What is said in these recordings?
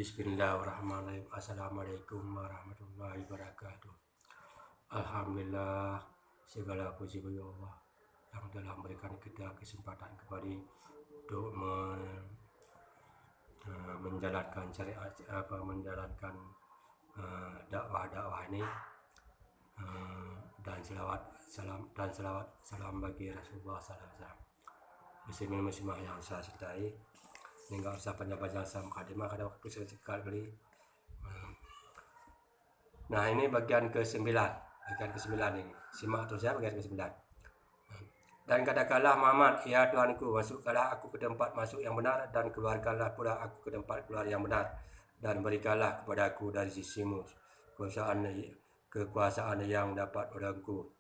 Bismillahirrahmanirrahim. Assalamualaikum warahmatullahi wabarakatuh. Alhamdulillah, segala puji bagi Allah yang telah memberikan kita kesempatan kembali untuk menjalankan syariat, menjalankan dakwah-dakwah ini, dan selawat salam bagi Rasulullah SAW. Muslimin muslimah yang saya cintai, ini nggak usah panjang-panjang sama mukadimah, kada waktu sekali beli. Nah, ini bagian ke-9 ini. Simak terus ya bagian ke-9. Dan katakanlah Muhammad, ya Tuhanku, masukkanlah aku ke tempat masuk yang benar, dan keluarkanlah pula aku ke tempat keluar yang benar, dan berikanlah kepadaku dari sisimu kekuasaan yang dapat olehku.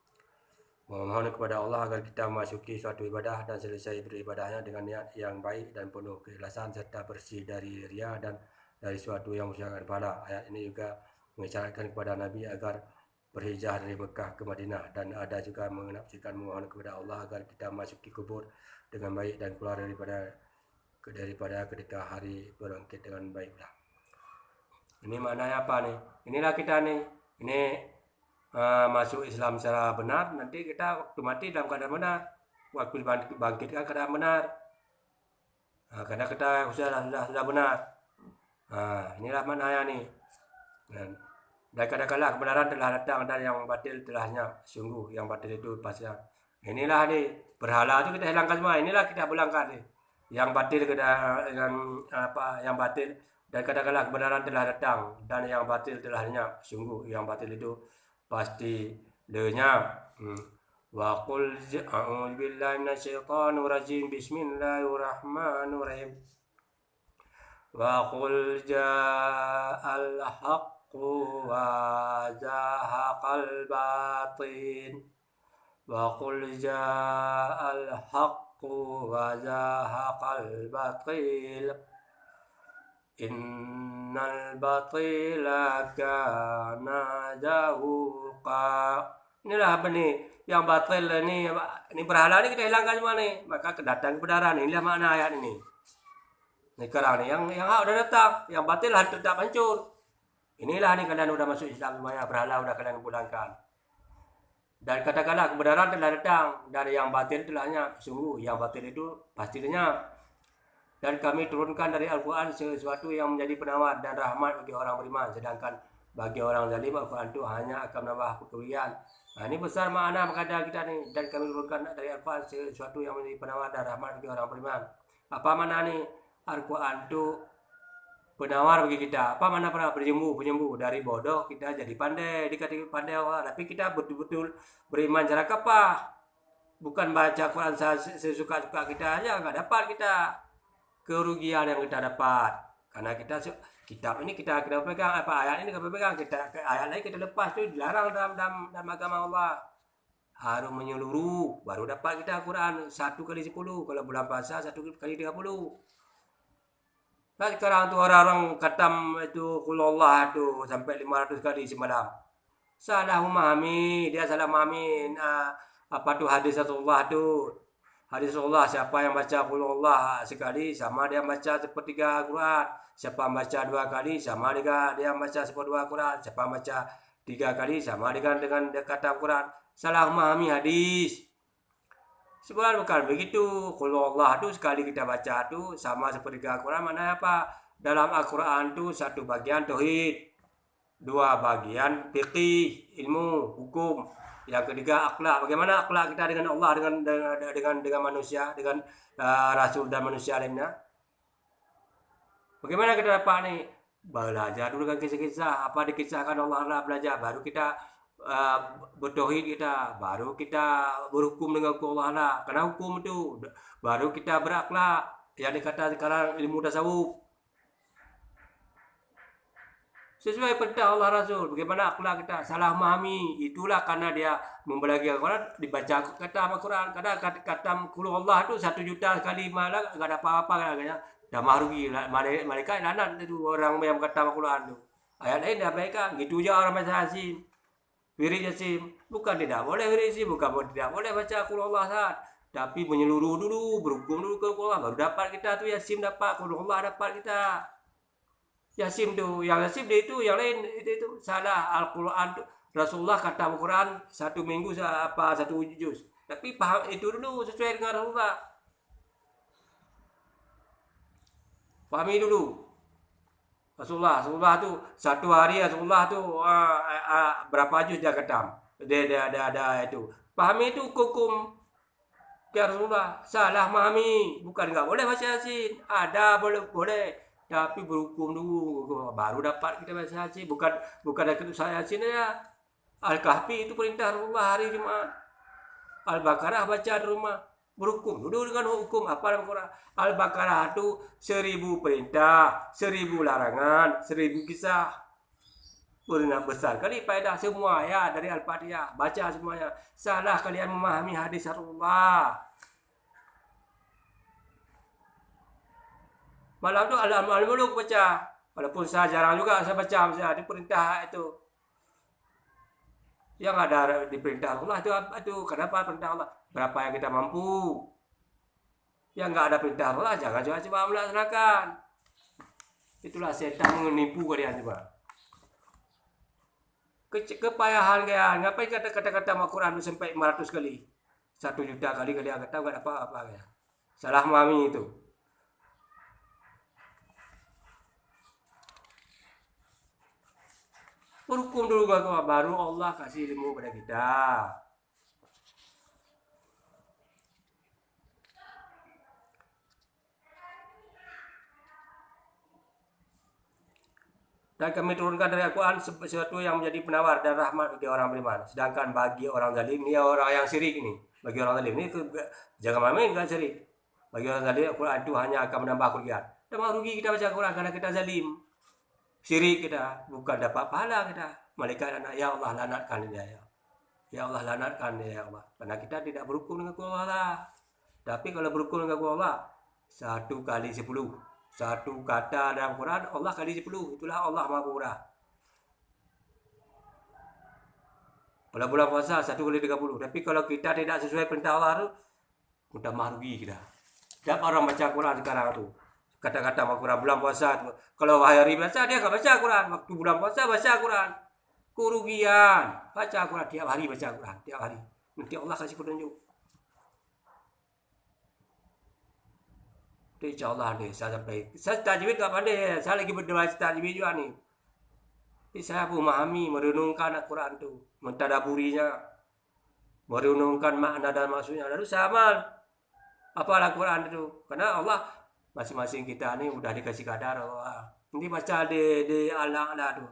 Memohon kepada Allah agar kita memasuki suatu ibadah dan selesai beribadahnya dengan niat yang baik dan penuh keikhlasan serta bersih dari riya dan dari suatu yang mensyariatkan pahala. Ayat ini juga mengisyaratkan kepada Nabi agar berhijrah dari Mekah ke Madinah, dan ada juga menafsirkan memohon kepada Allah agar kita memasuki kubur dengan baik dan keluar daripada ketika hari bangkit dengan baiklah. Ini maknanya apa nih? Inilah kita nih. Ini masuk Islam secara benar, nanti kita waktu mati dalam keadaan benar, waktu bangkitkan keadaan benar. Nah, karena kita sudah benar. Nah, inilah maknanya nih. Dan kadang-kadang kebenaran telah datang dan yang batil telahnya. Sungguh yang batil itu pasnya. Inilah nih, berhala itu kita hilangkan semua. Inilah kita bilangkan nih. Yang batil dengan yang batil, dan kadang-kadang kebenaran telah datang dan yang batil telahnya. Sungguh yang batil itu pasti lenyap. Wa qul a'udzu billahi minasyaitonir rajim. Bismillahirrahmanirrahim. Wa qul ja'al haqqu wa zahaqal batin. Wa qul ja'al haqqu wa zahaqal batil. Innal batila kana zahuqa. Inilah apa nih? Yang batil ini berhala ini kita hilangkan semua nih. Maka kedatang kebenaran. Inilah makna ayat ini. Ini sekarang nih yang hak udah datang, yang batil tetap hancur. Inilah nih kalian udah masuk Islam semuanya, berhala udah kalian pulangkan. Dan katakanlah kebenaran telah datang dari yang batil telahnya. Sungguh yang batil itu pasti lenyap. Dan kami turunkan dari Al-Quran sesuatu yang menjadi penawar dan rahmat bagi orang beriman. Sedangkan bagi orang zalim, Al-Quran itu hanya akan menambah kerugian. Nah, ini besar makna kata kita nih. Dan kami turunkan dari Al-Quran sesuatu yang menjadi penawar dan rahmat bagi orang beriman. Apa makna nih? Al-Quran itu penawar bagi kita. Apa makna penyembuh dari bodoh kita jadi pandai, dikatakan pandai Allah. Tapi kita betul-betul beriman cara apa? Bukan baca Quran sesuka-suka kita aja, nggak dapat kita kerugian yang kita dapat, karena kitab ini kita pegang, ayat ini kita pegang, ayat lain kita lepas, itu dilarang dalam agama Allah. Harus menyeluruh baru dapat kita Quran 1 kali 10, kalau bulan puasa 1 kali 30. Nah, sekarang tuh orang-orang khatam itu kulullah itu sampai 500 kali semalam. Salah memahami, dia salah memahami apa tuh hadis Rasulullah tuh. Hadis Rasulullah, siapa yang baca qul Allah sekali sama dia baca sepertiga Quran. Siapa yang baca 2 kali sama dengan dia baca sepertiga Quran. Siapa yang baca 3 kali sama dengan kata Quran. Salah memahami hadis. Sebenarnya bukan begitu. Qul Allah itu sekali kita baca itu sama sepertiga Quran. Mana apa? Dalam Al-Quran itu 1 bagian tauhid, 2 bagian fikih, ilmu, hukum. Yang ketiga akhlak. Bagaimana akhlak kita dengan Allah, dengan manusia, dengan rasul dan manusia lainnya? Bagaimana kita dapat nih? Belajar dulu kan kisah-kisah, apa dikisahkan Allah belajar, baru kita bertauhid kita, baru kita berhukum dengan Allah. Karena hukum itu baru kita berakhlak. Yang dikata sekarang ilmu tasawuf. Sesuai perintah Allah Rasul. Bagaimana akhlak kita? Salah memahami. Itulah karena dia membelagi Al-Quran, dibaca kata Al-Quran. Kadang kata kulu Allah itu 1 juta kali malah nggak ada apa-apa. Dah marugi. Mereka lanat itu orang yang kata Al-Quran itu. Ayat lain dah baikkan. Gitu je orang baca Yasin. Wirid Yasin. Bukan tidak boleh wirid Yasin. Bukan tidak boleh baca kulu Allah saat. Tapi menyeluruh dulu. Berhukum dulu ke Allah. Baru dapat kita tu Yasin dapat. Kulu Allah dapat kita. Yasin tuh, yang Yasin itu yang lain itu salah Al-Quran tuh. Rasulullah kata Al-Quran 1 minggu apa 1 juz. Tapi paham itu dulu sesuai dengan Rasulullah. Pahami dulu. Rasulullah tuh 1 hari Rasulullah tuh berapa juz dia khatam. Dia ada itu. Pahami itu hukum ya Rasulullah. Salah memahami, bukan nggak boleh baca Yasin. Ada boleh, tapi berhukum dulu baru dapat kita baca Yasin. Bukan ada ketusan Yasin ya. Al-Kahfi itu perintah Rasulullah hari Jumat. Al-Baqarah baca di rumah. Berhukum dulu dengan hukum apa dalam Quran. Al-Baqarah itu 1000 perintah, 1000 larangan, 1000 kisah. Benar besar kali faedah semua ya dari Al-Fatihah. Baca semuanya. Salah kalian memahami hadis Rasulullah. Malam tu Al-Muluk baca. Walaupun saya jarang juga saya baca misalnya di perintah itu. Yang ada di perintah Allah itu kenapa perintah Allah? Berapa yang kita mampu. Yang enggak ada perintah Allah jangan coba melaksanakan. Itulah setan menipu kalian coba. Kepayahan kalian, ngapain kata-kata Al-Quran sampai 500 kali? 1 juta kali kalian kata enggak apa-apa ya. Salah mami itu. Berhukum dulu baru Allah kasih ilmu pada kita. Dan kami turunkan dari Al-Quran sesuatu yang menjadi penawar dan rahmat bagi orang beriman. Sedangkan bagi orang zalim, ini orang yang syirik ini. Bagi orang zalim ini jangan main kan syirik. Bagi orang zalim Al-Quran itu hanya akan menambah kerugian. Tambah rugi kita baca Al-Quran karena kita zalim. Syirik kita, bukan dapat pahala kita. Malaikat anak, ya Allah lanatkan dia ya. Ya Allah lanatkan dia ya Allah. Karena kita tidak berhukum dengan Allah. Tapi kalau berhukum dengan Allah 1 kali 10. Satu kata dalam Quran Allah kali 10. Itulah Allah Maha Murah. Kalau bulan puasa 1 kali 30. Tapi kalau kita tidak sesuai perintah Allah itu mudah rugi kita. Siapa orang baca Quran sekarang tu? Kata-kata Quran bulan puasa tu. Kalau hari biasa dia enggak baca Quran. Waktu bulan puasa baca Quran. Kerugian. Baca Quran tiap hari baca Quran tiap hari. Nanti Allah kasih petunjuk. InsyaAllah nih saya sampai. Saya tajwid tak pandai. Saya lagi berdoa tajwid juga nih. Jadi saya memahami, merenungkan Al-Quran itu. Mentadaburinya. Merenungkan makna dan maksudnya. Lalu saya amal. Apa Al-Quran itu. Karena Allah masing-masing kita nih udah dikasih kadar. Ini baca di Al-A'la itu.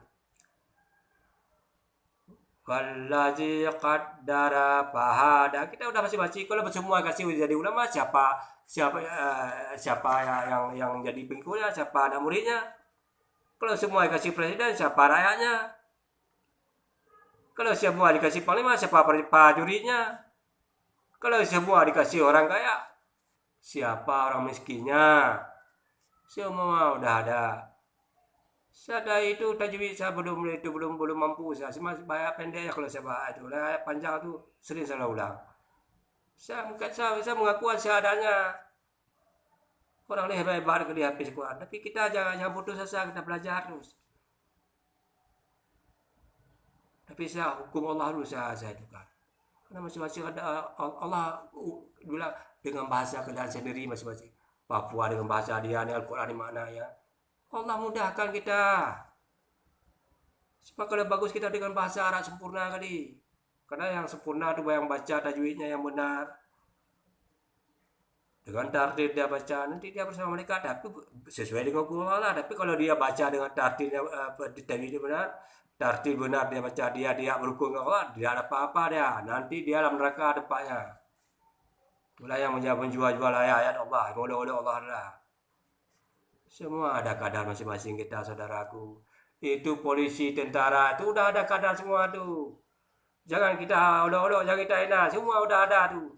Wallazi qaddara fahada. Kita udah masing-masing. Kalau semua kasih jadi ulama siapa yang jadi pengikutnya, siapa anak muridnya. Kalau semua dikasih presiden, siapa rakyatnya. Kalau semua dikasih panglima, siapa prajuritnya. Kalau semua dikasih orang kaya, siapa orang miskinnya. Semua udah ada. Saya itu tajwid saya belum mampu saya masih banyak pendek ya kalau saya bahas itu lah panjang itu sering saya ulang. Saya mengaku seadanya. Orang ni hebat ke dia habis Quran. Tapi kita jangan putus asa, kita belajar terus. Tapi saya hukum Allah dulu saya itu kan. Karena masing-masing ada Allah bilang dengan bahasa keadaan sendiri masing-masing. Papua dengan bahasa dia, dengan Al-Quran di mana ya. Allah mudahkan kita. Sebab kalau bagus kita dengan bahasa Arab sempurna kali. Karena yang sempurna itu yang baca tajwidnya yang benar. Dengan tartil dia baca, nanti dia bersama mereka. Tapi sesuai dengan hukum Allah. Tapi kalau dia baca dengan tartilnya tajwidnya benar, tartil benar dia baca, dia berhukum dengan Allah, dia ada apa-apa dia. Nanti dia dalam neraka tempatnya. Itulah yang menjual-jual ayat Allah. Oleh Allah adalah. Semua ada kadar masing-masing kita saudaraku. Itu polisi, tentara, itu udah ada kadar semua tu. Jangan kita olok-olok, jangan kita enak. Semua udah ada tu.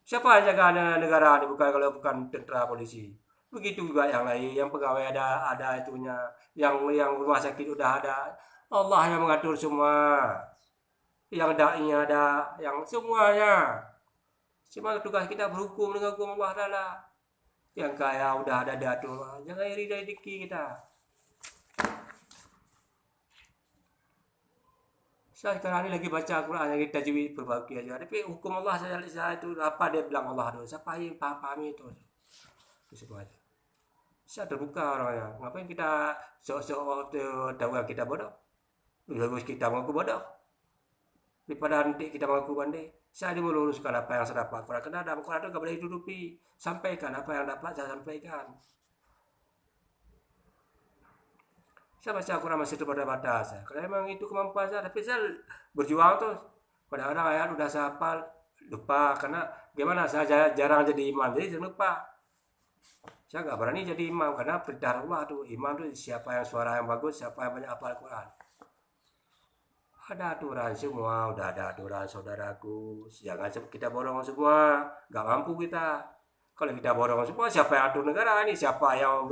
Siapa yang jaga negara ni kalau bukan tentara polisi. Begitu juga yang lain, yang pegawai ada itunya, yang rumah sakit udah ada. Allah yang mengatur semua. Yang dai ada, yang semuanya. Cuma tugas kita berhukum dengan hukum Allah Taala. Yang kaya udah ada diatur. Jangan iri dari rezeki kita. Saya sekarang ni lagi baca Al-Quran, lagi tajwid perbaiki aja. Tapi hukum Allah saya itu apa dia bilang Allah tu. Siapa yang pahami itu? Itu semua itu. Saya terbuka orangnya. Ngapain kita sok-sok tahu yang kita bodoh? Bagus kita mengaku bodoh. Daripada nanti kita mengaku pandai. Saya meluruskan apa yang saya dapat. Karena dalam Quran itu tidak boleh ditutupi. Sampaikan apa yang dapat saya sampaikan. Saya baca Al-Quran masih terbatas batas. Karena memang itu kemampuan saya. Tapi saya berjuang tuh. Kadang-kadang ayat udah saya hafal, lupa. Karena gimana saya jarang jadi imam. Jadi saya lupa. Saya nggak berani jadi imam. Karena perintah Allah tuh. Imam tuh siapa yang suara yang bagus, siapa yang banyak hafal Al-Quran. Ada aturan semua, udah ada aturan saudaraku. Jangan kita borong semua. Nggak mampu kita. Kalau kita borong semua, siapa yang atur negara ini? Siapa yang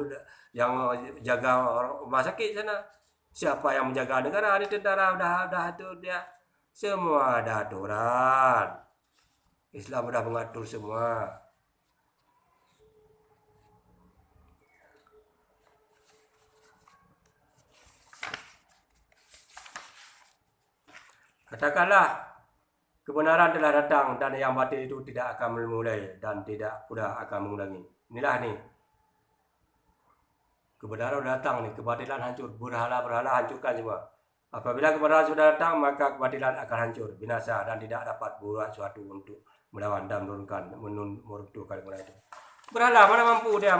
jaga rumah sakit sana? Siapa yang menjaga negara ini? Tentara udah itu dia. Semua ada aturan. Islam udah mengatur semua. Katakanlah kebenaran telah datang dan yang batil itu tidak akan memulai dan tidak pula akan mengulangi. Inilah nih. Kebenaran sudah datang nih, kebatilan hancur, berhala-berhala hancurkan semua. Apabila kebenaran sudah datang, maka kebatilan akan hancur, binasa dan tidak dapat buat sesuatu untuk melawan dan meruntuhkan kebenaran itu. Berhala mana mampu dia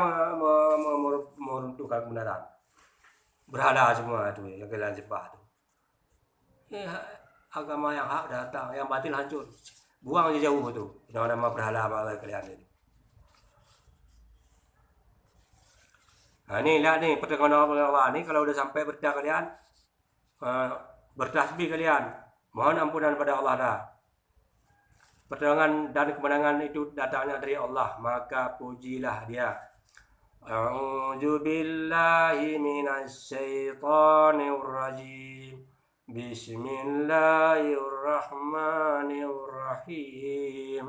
meruntuhkan kebenaran? Berhala semua itu yang kalian sembah itu. Agama yang hak datang, yang batil hancur. Buang jauh itu. Nama-nama berhala kalian itu. Nah, ini lihat nih pertengkaran ini kalau udah sampai berita kalian bertasbih kalian, mohon ampunan pada Allah dah. Pertolongan dan kemenangan itu datangnya dari Allah, maka pujilah dia. A'udzu billahi minasy syaithanir rajim. Bismillahirrahmanirrahim.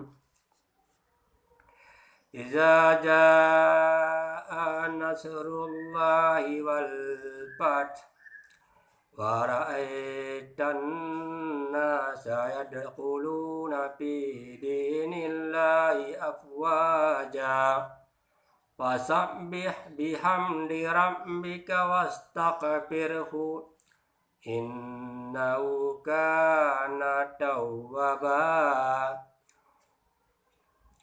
Iza jaa nasrullahi wal fath wa ra'aitan nasa yadkhuluna fi dinillahi afwaja fasabbih bihamdi rabbika wastaghfirhu innahu kana tawwaba.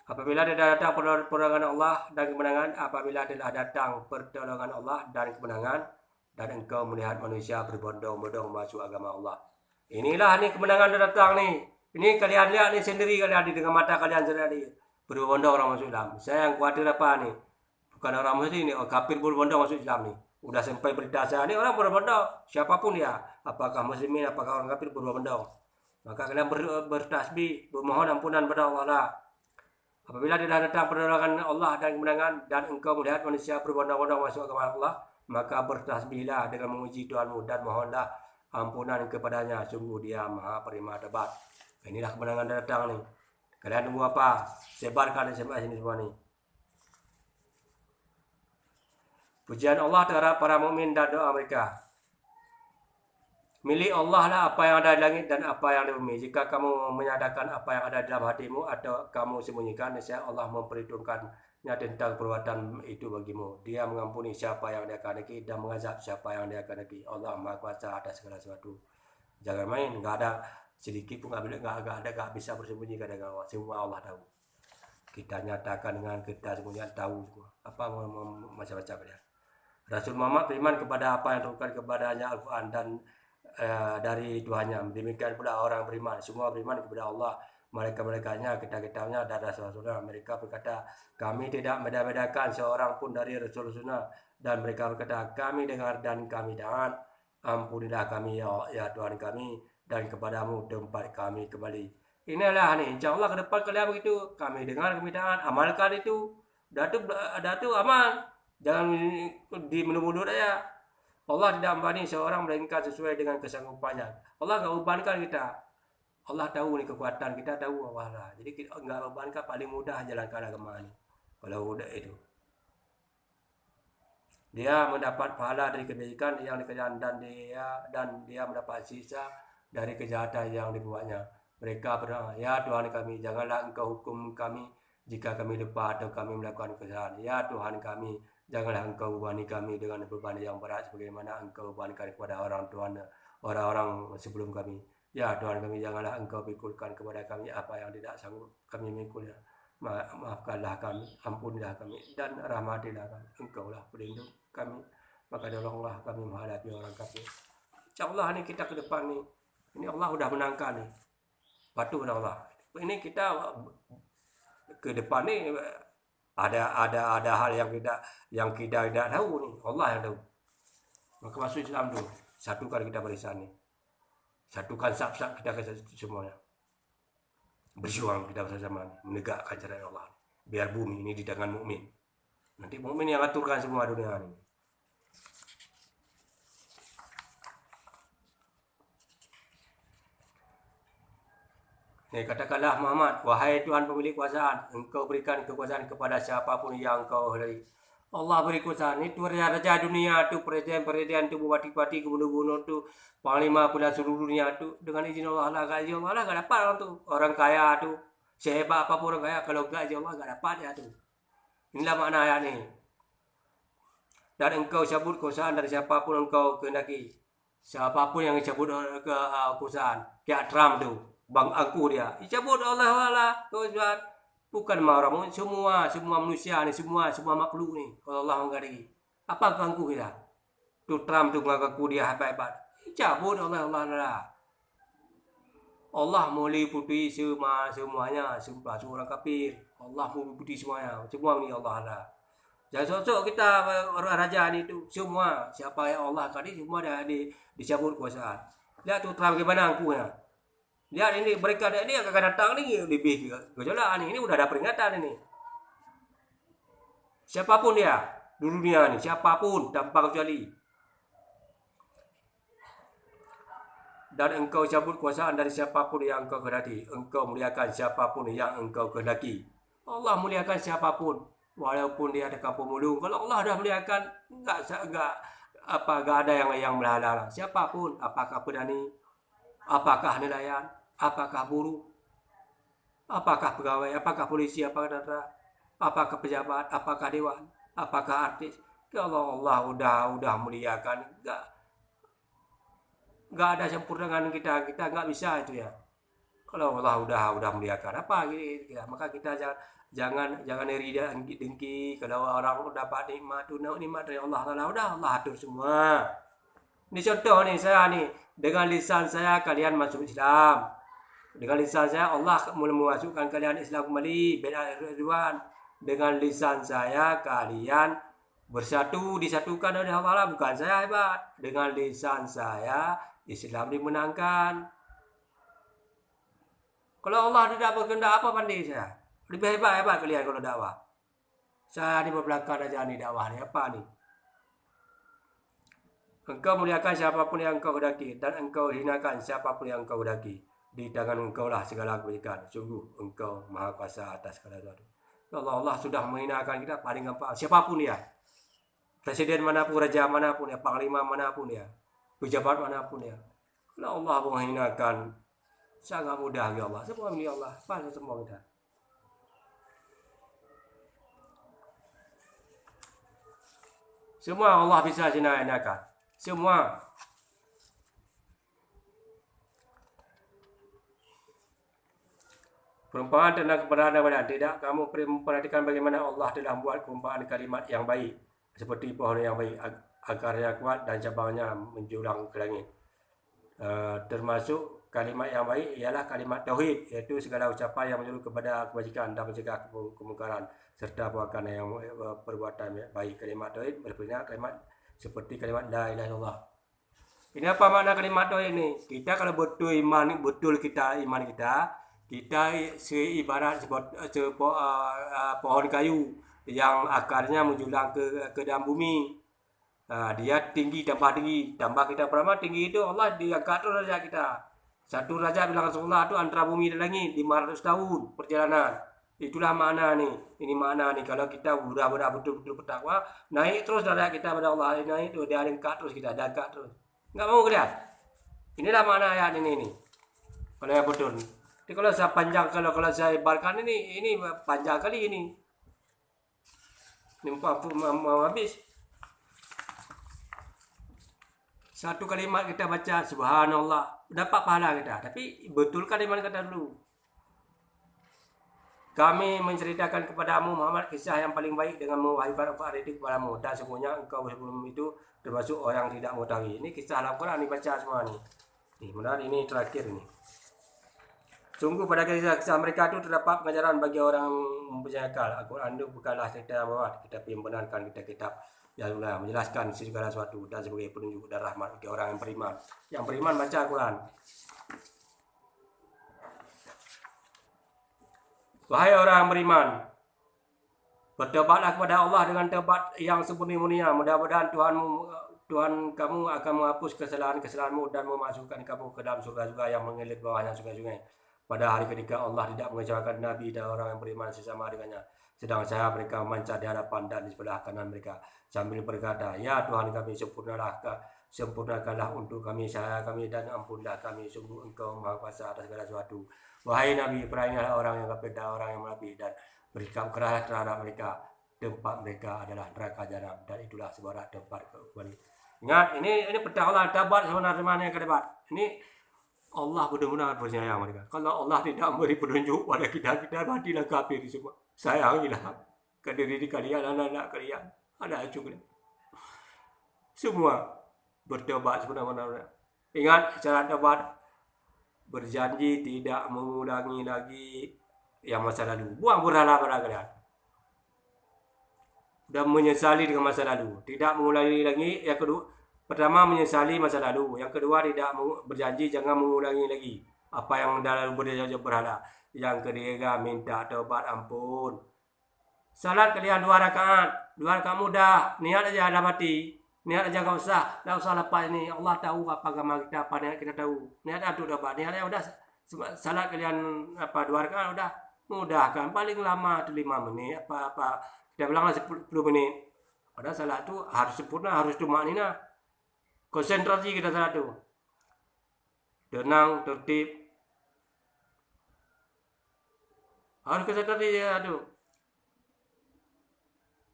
Apabila telah datang pertolongan Allah dan kemenangan, apabila telah datang pertolongan Allah dan kemenangan, dan engkau melihat manusia berbondong-bondong masuk agama Allah. Inilah nih kemenangan datang nih. Ini kalian lihat nih sendiri, kalian dengan mata kalian sendiri. Berbondong orang masuk Islam. Saya yang khawatir apa nih? Bukan orang muslim nih, kafir berbondong masuk Islam nih. Udah sampai berita saya ini orang berbondong, siapapun ya, apakah muslimin, apakah orang kafir berbondong. Maka kalian bertasbih, bermohon ampunan pada Allah lah. Apabila telah datang pertolongan Allah dan kemenangan dan engkau melihat manusia berbondong-bondong masuk agama Allah, maka bertasbihlah dengan memuji Tuhanmu dan mohonlah ampunan kepadanya. Sungguh dia maha penerima taubat. Inilah kemenangan datang nih. Kalian tunggu apa? Sebarkan SMS ini semua nih. Pujian Allah terhadap para mukmin dan doa mereka. Milik Allah lah apa yang ada di langit dan apa yang di bumi. Jika kamu menyadarkan apa yang ada dalam hatimu atau kamu sembunyikan, nescaya Allah memperhitungkannya tentang perbuatan itu bagimu. Dia mengampuni siapa yang dia kehendaki dan mengazab siapa yang dia kehendaki. Allah Maha Kuasa atas segala sesuatu. Jangan main, nggak ada sedikit pun nggak bisa bersembunyi dengan Allah. Semua Allah tahu. Kita nyatakan dengan kita sembunyikan tahu semua. Apa macam-macam dia. Rasul Muhammad beriman kepada apa yang terungkap kepadanya Al-Quran dan dari Tuhannya. Demikian pula orang beriman. Semua beriman kepada Allah. Mereka-merekanya, kita-kitanya dan Rasul-Rasulnya. Mereka berkata, kami tidak beda-bedakan seorang pun dari Rasul-Rasulnya. Dan mereka berkata, kami dengar dan kami taat. Ampunilah kami ya Tuhan kami. Dan kepadamu tempat kami kembali. Inilah nih, insya Allah ke depan kalian begitu. Kami dengar, kami taat. Amalkan itu. Dah tu amal. Jangan di mundur-mundur aja. Allah tidak membani seorang melainkan sesuai dengan kesanggupannya. Allah enggak bebankan kita. Allah tahu nih kekuatan kita, tahu Allah lah. Jadi kita enggak bebankan, paling mudah jalankan agama ini. Kalau udah itu. Dia mendapat pahala dari kebaikan yang dikerjakan dan dia mendapat sisa dari kejahatan yang dibuatnya. Mereka berdoa, ya Tuhan kami, janganlah Engkau hukum kami jika kami lupa atau kami melakukan kesalahan. Ya Tuhan kami, janganlah Engkau bebani kami dengan beban yang berat sebagaimana Engkau bebankan kepada orang-orang sebelum kami. Ya Tuhan kami, janganlah Engkau pikulkan kepada kami apa yang tidak sanggup kami mikulnya. Maafkanlah kami, ampunilah kami, dan rahmatilah kami. Engkaulah pelindung kami, maka tolonglah kami menghadapi orang kafir. InsyaAllah ni kita ke depan ni, ini Allah sudah menangkan ni, patuh Allah. Ini kita ke depan ni ada hal yang kita tidak tahu ni, Allah yang tahu. Maka masuk Islam tu, satukan kita barisan ni, satukan sab-sab kita semuanya. Berjuang kita bersama menegakkan syariat Allah. Biar bumi ini di tangan mukmin. Nanti mukmin yang aturkan semua dunia ini. Katakanlah Muhammad, wahai Tuhan pemilik kuasaan, Engkau berikan kekuasaan kepada siapapun yang Engkau hendaki. Allah beri kuasa. Itu raja dunia tu, presiden tu, bupati-bupati, gubernur-gubernur tu, panglima pula seluruh dunia tu, dengan izin Allah lah, gak izin Allah lah, gak dapat orang tu. Orang kaya tu, sehebat apapun orang kaya, kalau gak izin Allah gak dapat dia tu. Inilah makna ayat ni. Dan engkau cabut kekuasaan dari siapapun engkau kehendaki. Siapapun yang cabut kekuasaan, kayak Trump tu, bang aku dia, cabut Allah kekuasaan. Bukan orang, semua manusia ni, semua makhluk ni. Kalau Allah mengatakan, apa ganggu kita? Tu Trump tu mengaku dia hebat-hebat. Cabut Allah. Allah meliputi semuanya, semua orang kafir. Allah meliputi semuanya. Semua ni Allah ada. Jangan sosok kita orang raja ni tu, semua siapa yang Allah tadi semua dah dicabut kuasaan. Lihat tu Trump bagaimana angkunya. Lihat ini mereka ini akan datang ni lebih gejolak ni. Ini sudah ada peringatan ini. Siapapun dia di dunia ni, siapapun tanpa kecuali. Dan engkau cabut kuasaan dari siapapun yang engkau kehendaki. Engkau muliakan siapapun yang engkau kehendaki. Allah muliakan siapapun, walaupun dia ada kampung mulung. Kalau Allah dah muliakan, enggak ada yang melalang. Siapapun, apakah pedani, apakah nelayan, apakah buruh, apakah pegawai, apakah polisi, apakah tentera, apakah pejabat, apakah dewan, apakah artis. Kalau Allah udah muliakan, enggak ada sempurna dengan kita enggak bisa itu ya. Kalau Allah udah muliakan apa gitu, maka kita jangan iri dan dengki. Kalau orang dapat nikmat dari Allah Taala, Allah atur semua. Ini contoh nih, saya nih dengan lisan saya kalian masuk Islam. Dengan lisan saya Allah memasukkan kalian Islam kembali. Ridwan. Dengan lisan saya kalian disatukan oleh Allah. Bukan saya hebat. Dengan lisan saya Islam dimenangkan. Kalau Allah tidak berkehendak, apa pandai saya? Lebih hebat kalian kalau dakwah. Saya di belakang aja nih dakwah nih, apa nih? Engkau muliakan siapapun yang engkau kehendaki, dan engkau hinakan siapapun yang engkau kehendaki. Di tangan engkau lah segala kebajikan. Sungguh engkau maha kuasa atas segala sesuatu. Allah sudah menghinakan kita paling gampang. Siapapun dia, presiden manapun, raja manapun ya, panglima manapun ya, pejabat manapun ya. Kalau Allah menghinakan, sangat mudah ya Allah. Semua milik Allah. Pasti semua kita. Semua Allah bisa hinakan. Semua. Perumpamaan tentang keberadaan. Tidak kamu memperhatikan bagaimana Allah telah membuat perumpamaan kalimat yang baik. Seperti pohon yang baik. Akarnya kuat dan cabangnya menjulang ke langit. Termasuk kalimat yang baik ialah kalimat tauhid, iaitu segala ucapan yang menyuruh kepada kebajikan dan mencegah kemungkaran serta perbuatan yang perbuatan baik. Kalimat tauhid berarti kalimat seperti kalimat la ilaha illallah. Ini apa makna kalimat tauhid ini? Kita kalau betul iman kita seibarat pohon kayu yang akarnya menjulang ke dalam bumi. Dia tinggi tambah kita beramal tinggi itu Allah diangkat terus derajat kita. Satu derajat bilang Rasulullah itu antara bumi dan langit 500 tahun perjalanan. Itulah makna nih. Ini makna nih, kalau kita benar-benar betul-betul bertakwa, naik terus derajat kita pada Allah. Naik itu dia angkat terus kita, dia angkat terus. Enggak mau kelihatan. Inilah mana ayat ini nih. Kalau yang betul. Jadi kalau saya panjang, kalau saya ibaratkan ini panjang kali ini. Ini mau habis. Satu kalimat kita baca subhanallah, dapat pahala kita. Tapi betul kalimat kata dulu. Kami menceritakan kepadamu Muhammad kisah yang paling baik dengan mewahyukan Al-Quran kepadamu. Dan sesungguhnya engkau sebelum itu termasuk orang yang tidak mengetahui. Ini kisah Al-Quran dibaca semua nih. Nih, benar ini terakhir nih. Sungguh pada kisah mereka itu terdapat pengajaran bagi orang mempunyai akal. Al-Quran itu bukanlah cerita yang bawah, kitab yang membenarkan kitab-kitab yang menjelaskan segala sesuatu dan sebagai penunjuk dan rahmat bagi orang yang beriman. Yang beriman baca Al-Quran. Wahai orang yang beriman, bertobatlah kepada Allah dengan taubat yang sempurna. Mudah-mudahan Tuhan kamu akan menghapus kesalahan-kesalahanmu dan memasukkan kamu ke dalam surga-surga yang mengalir bawahnya sungai-sungai. Pada hari ketika Allah tidak mengecewakan Nabi dan orang yang beriman sesama dengannya. Sedang saya mereka memancar di hadapan dan di sebelah kanan mereka sambil berkata, ya Tuhan kami sempurnakanlah untuk kami saya kami dan ampunlah kami, sungguh engkau maha kuasa atas segala sesuatu. Wahai Nabi, perahilah orang yang kafir dan orang yang munafik dan bersikap keras terhadap mereka. Tempat mereka adalah neraka jahanam dan itulah sebuah tempat kembali. Ingat, ini perintah Allah, tabat sebenarnya yang kedebat. Ini Allah benar-benar bersayang mereka. Kalau Allah tidak memberi petunjuk pada kita matilah kafir semua. Sayangilah ke diri kalian, anak-anak kalian, anak cucu kalian. Semua bertobat sebenarnya. Ingat cara tobat, berjanji tidak mengulangi lagi yang masa lalu. Buang berhala pada kalian. Dan menyesali dengan masa lalu. Tidak mengulangi lagi. Yang kedua, pertama menyesali masa lalu. Yang kedua tidak berjanji jangan mengulangi lagi apa yang dalam berhala. Yang ketiga minta taubat ampun. Salat kalian 2 rakaat. 2 rakaat mudah. Niat aja dalam hati. Niat aja enggak usah lepas ini. Allah tahu apa agama kita, apa niat kita tahu. Niat ada taubat. Niatnya udah salat kalian 2 rakaat udah mudah kan. Paling lama itu 5 menit apa kita bilanglah 10 menit. Padahal salat itu harus sempurna, harus tumakninah. Konsentrasi kita salat itu. Tenang, tertib. Harus konsentrasi salat itu.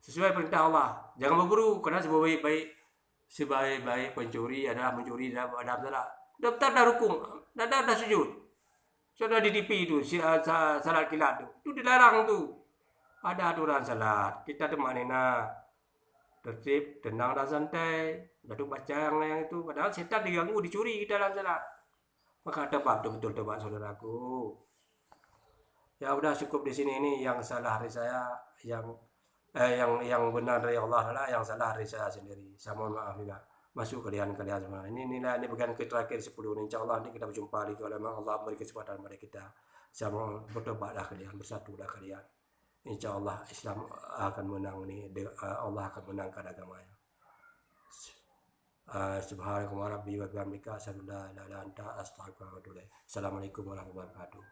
Sesuai perintah Allah. Jangan berguru karena sebaik-baik pencuri adalah mencuri dalam salat. Dah rukun, dah sujud. Sudah di DP itu salat kilat itu dilarang tu. Ada aturan salat. Kita tumakninah, tertib, tenang dan santai. Duduk baca yang itu. Padahal setan diganggu, dicuri kita dalam salat. Maka tobat betul tobat saudaraku. Ya udah cukup di sini, ini yang salah dari saya, yang benar dari Allah adalah yang salah dari saya sendiri. Saya mohon maaf juga. Masuk kalian semua. Ini bukan terakhir 10. Insyaallah nanti kita berjumpa lagi kalau memang Allah beri kesempatan kepada kita. Saya mohon bertobatlah kalian, bersatulah kalian. Insyaallah Islam akan menang nih. Allah akan menangkan agamanya. Subhanallahi wa rabbi wa bihamdika asyhadu an la ilaha illa anta astaghfiruka wa atubu ilaik. Assalamualaikum warahmatullahi wabarakatuh.